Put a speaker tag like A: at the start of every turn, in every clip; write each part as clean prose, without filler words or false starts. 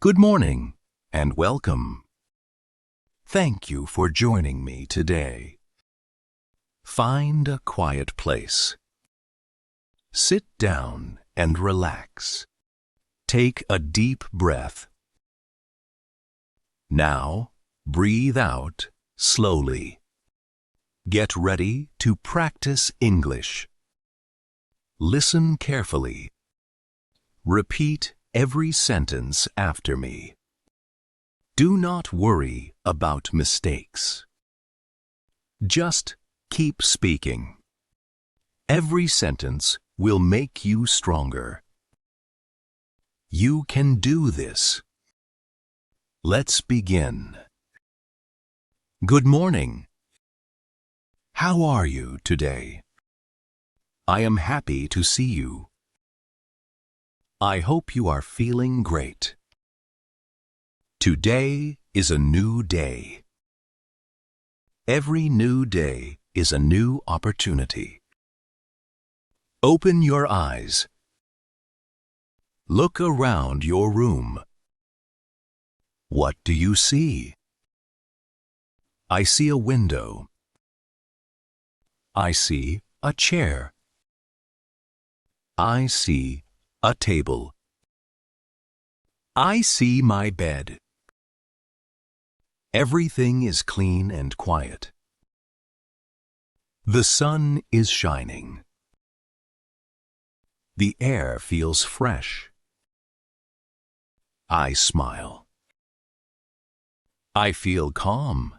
A: Good morning and welcome. Thank you for joining me today. Find a quiet place. Sit down and relax. Take a deep breath. Now, breathe out slowly. Get ready to practice English. Listen carefully. Repeat every sentence after me. Do not worry about mistakes. Just keep speaking. Every sentence will make you stronger. You can do this. Let's begin. Good morning. How are you today? I am happy to see you. I hope you are feeling great. Today is a new day. Every new day is a new opportunity. Open your eyes. Look around your room. What do you see? I see a window. I see a chair. I see a table. I see my bed. Everything is clean and quiet. The sun is shining. The air feels fresh. I smile. I feel calm.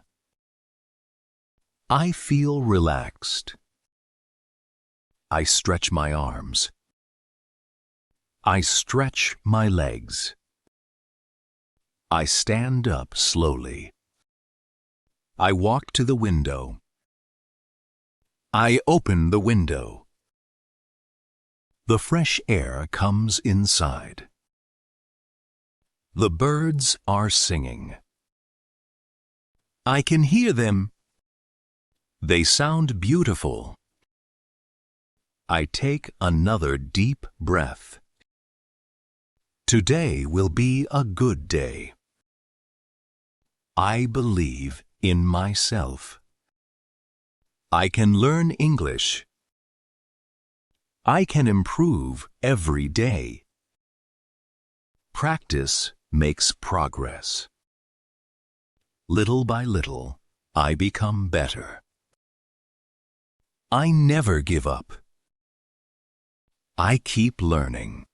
A: I feel relaxed. I stretch my arms. I stretch my legs. I stand up slowly. I walk to the window. I open the window. The fresh air comes inside. The birds are singing. I can hear them. They sound beautiful. I take another deep breath. Today will be a good day. I believe in myself. I can learn English. I can improve every day. Practice makes progress. Little by little, I become better. I never give up. I keep learning.